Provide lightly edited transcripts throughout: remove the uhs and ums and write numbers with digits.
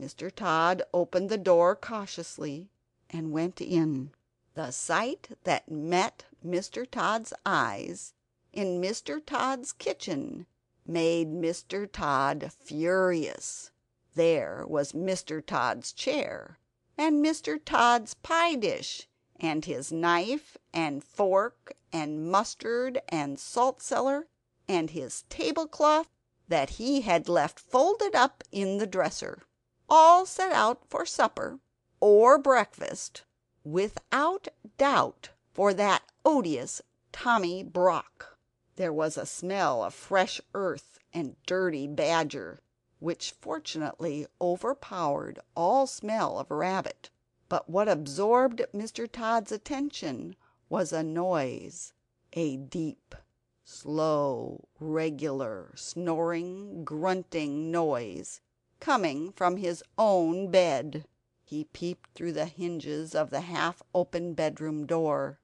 Mr. Tod opened the door cautiously and went in. The sight that met Mr. Tod's eyes in Mr. Tod's kitchen made Mr. Tod furious. There was Mr. Tod's chair, and Mr. Tod's pie dish, and his knife and fork and mustard and salt cellar, and his tablecloth that he had left folded up in the dresser, all set out for supper or breakfast, without doubt for that odious Tommy Brock. There was a smell of fresh earth and dirty badger, which fortunately overpowered all smell of rabbit. But what absorbed Mr. Tod's attention was a noise, a deep, slow, regular, snoring, grunting noise, coming from his own bed. He peeped through the hinges of the half-open bedroom door.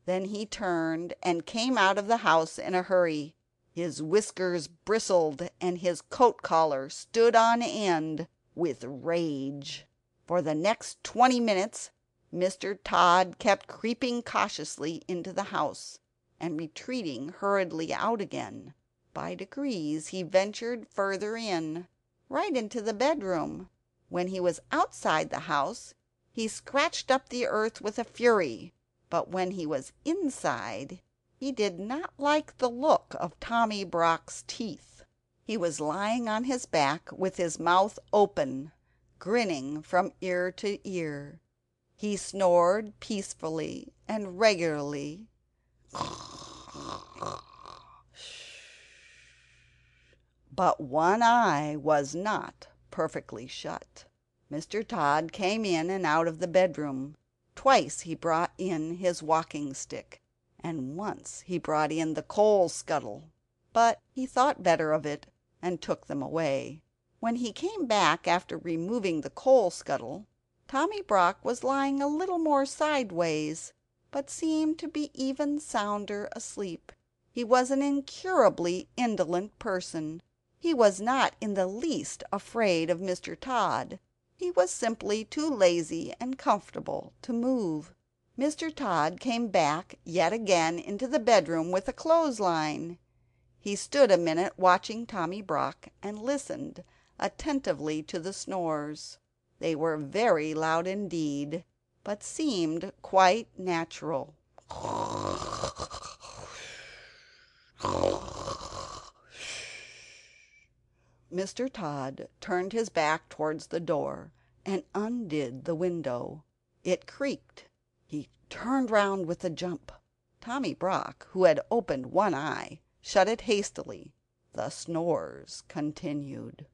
Then he turned and came out of the house in a hurry. His whiskers bristled and his coat collar stood on end with rage. For the next 20 minutes Mr. Tod kept creeping cautiously into the house, and retreating hurriedly out again. By degrees he ventured further in, right into the bedroom. When he was outside the house he scratched up the earth with a fury, but when he was inside he did not like the look of Tommy Brock's teeth. He was lying on his back with his mouth open, grinning from ear to ear. He snored peacefully and regularly, but one eye was not perfectly shut. Mr. Tod came in and out of the bedroom. Twice he brought in his walking stick, and once he brought in the coal scuttle, but he thought better of it and took them away. When he came back after removing the coal scuttle, Tommy Brock was lying a little more sideways, but seemed to be even sounder asleep. He was an incurably indolent person. He was not in the least afraid of Mr. Tod. He was simply too lazy and comfortable to move. Mr. Tod came back yet again into the bedroom with a clothesline. He stood a minute watching Tommy Brock, and listened attentively to the snores. They were very loud indeed, but seemed quite natural. Mr. Tod turned his back towards the door and undid the window. It creaked. He turned round with a jump. Tommy Brock, who had opened one eye, shut it hastily. The snores continued.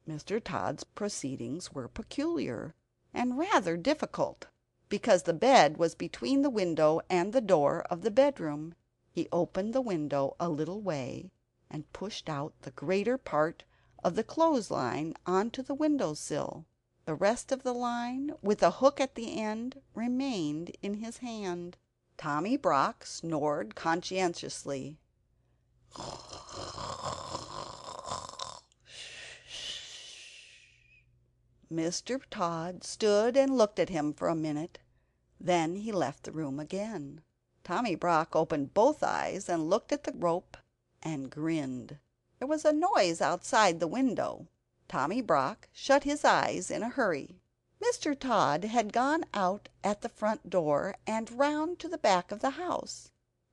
Mr. Tod's proceedings were peculiar and rather difficult, because the bed was between the window and the door of the bedroom. He opened the window a little way and pushed out the greater part of the clothesline on to the window-sill. The rest of the line, with a hook at the end, remained in his hand. Tommy Brock snored conscientiously. Mr. Tod stood and looked at him for a minute. Then he left the room again. Tommy Brock opened both eyes and looked at the rope and grinned. There was a noise outside the window. Tommy Brock shut his eyes in a hurry. Mr. Tod had gone out at the front door and round to the back of the house.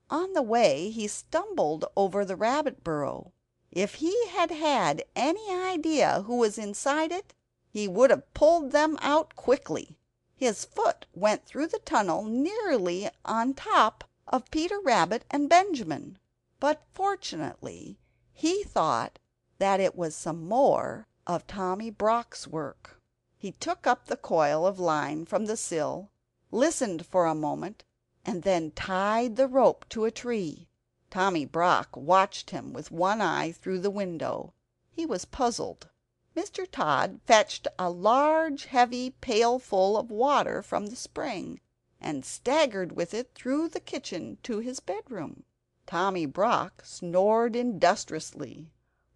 On the way he stumbled over the rabbit burrow. If he had had any idea who was inside it, he would have pulled them out quickly. His foot went through the tunnel nearly on top of Peter Rabbit and Benjamin, but fortunately he thought that it was some more of Tommy Brock's work. He took up the coil of line from the sill, listened for a moment, and then tied the rope to a tree. Tommy Brock watched him with one eye through the window. He was puzzled. Mr. Tod fetched a large heavy pailful of water from the spring, and staggered with it through the kitchen to his bedroom. Tommy Brock snored industriously,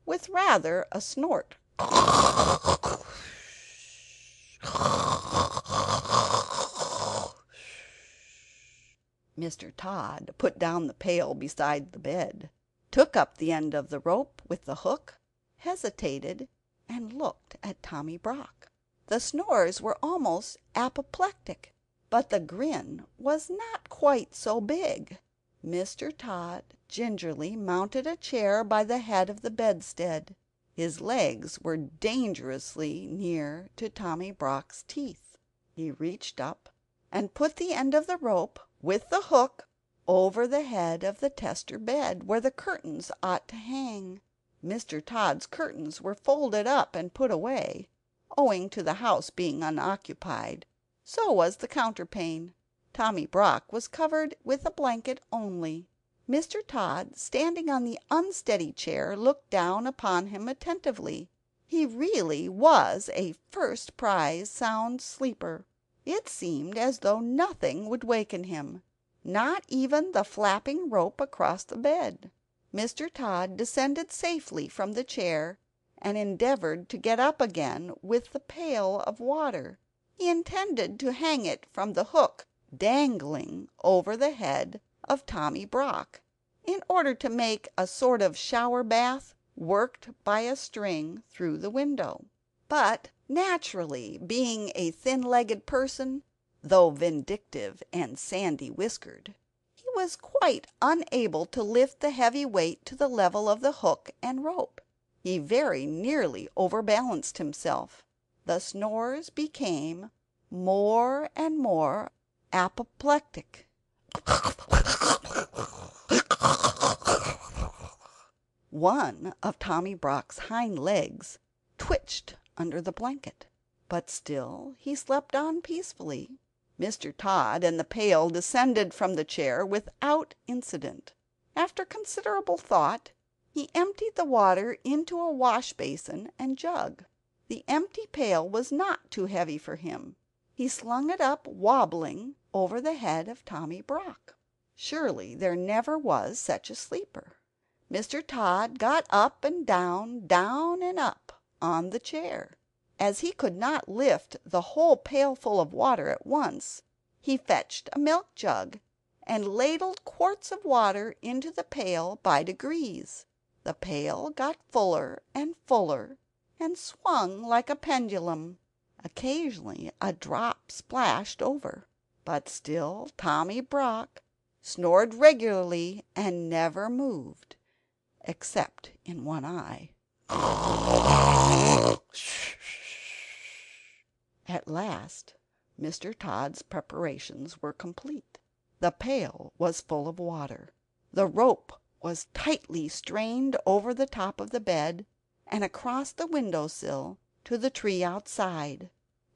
with rather a snort. Mr. Tod put down the pail beside the bed, took up the end of the rope with the hook, hesitated, and looked at Tommy Brock. The snores were almost apoplectic, but the grin was not quite so big. Mr. Tod gingerly mounted a chair by the head of the bedstead. His legs were dangerously near to Tommy Brock's teeth. He reached up and put the end of the rope, with the hook, over the head of the tester bed, where the curtains ought to hang. Mr. Tod's curtains were folded up and put away, owing to the house being unoccupied. So was the counterpane. Tommy Brock was covered with a blanket only. Mr. Tod, standing on the unsteady chair, looked down upon him attentively. He really was a first prize sound sleeper. It seemed as though nothing would waken him, not even the flapping rope across the bed. Mr. Tod descended safely from the chair and endeavored to get up again with the pail of water. He intended to hang it from the hook dangling over the head of Tommy Brock, in order to make a sort of shower bath worked by a string through the window. But naturally, being a thin-legged person, though vindictive and sandy-whiskered, he was quite unable to lift the heavy weight to the level of the hook and rope. He very nearly overbalanced himself. The snores became more and more apoplectic. One of Tommy Brock's hind legs twitched under the blanket, but still he slept on peacefully. Mr. Tod and the pail descended from the chair without incident. After considerable thought, he emptied the water into a wash basin and jug. The empty pail was not too heavy for him. He slung it up wobbling over the head of Tommy Brock. Surely there never was such a sleeper. Mr. Tod got up and down, down and up on the chair. As he could not lift the whole pailful of water at once, he fetched a milk jug and ladled quarts of water into the pail by degrees. The pail got fuller and fuller, and swung like a pendulum. Occasionally a drop splashed over, but still Tommy Brock snored regularly and never moved, except in one eye. At last Mr. Tod's preparations were complete. The pail was full of water. The rope was tightly strained over the top of the bed and across the window sill to the tree outside.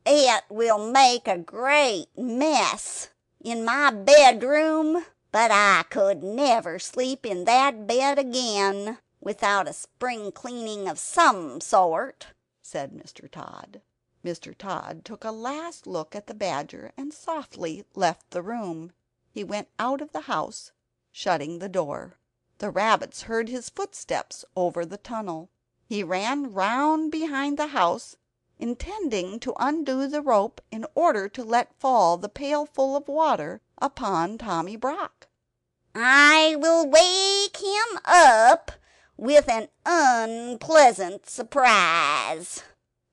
"It will make a great mess in my bedroom, but I could never sleep in that bed again without a spring cleaning of some sort," said Mr. Tod. Mr. Tod took a last look at the badger and softly left the room. He went out of the house, shutting the door. The rabbits heard his footsteps over the tunnel. He ran round behind the house, intending to undo the rope in order to let fall the pailful of water upon Tommy Brock. "I will wake him up with an unpleasant surprise,"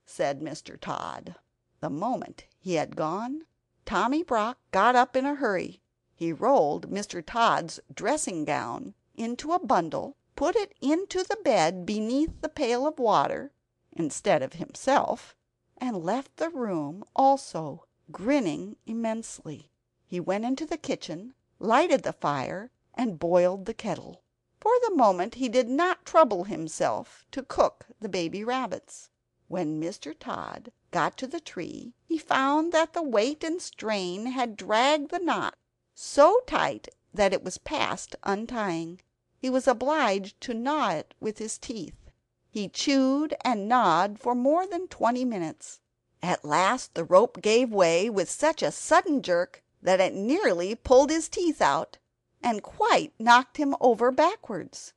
said Mr. Tod. The moment he had gone, Tommy Brock got up in a hurry. He rolled Mr. Tod's dressing-gown into a bundle, put it into the bed beneath the pail of water instead of himself, and left the room also, grinning immensely. He went into the kitchen, lighted the fire, and boiled the kettle. For the moment he did not trouble himself to cook the baby rabbits. When Mr. Tod got to the tree, he found that the weight and strain had dragged the knot so tight that it was past untying. He was obliged to gnaw it with his teeth. He chewed and gnawed for more than 20 minutes. At last the rope gave way with such a sudden jerk that it nearly pulled his teeth out. and quite knocked him over backwards.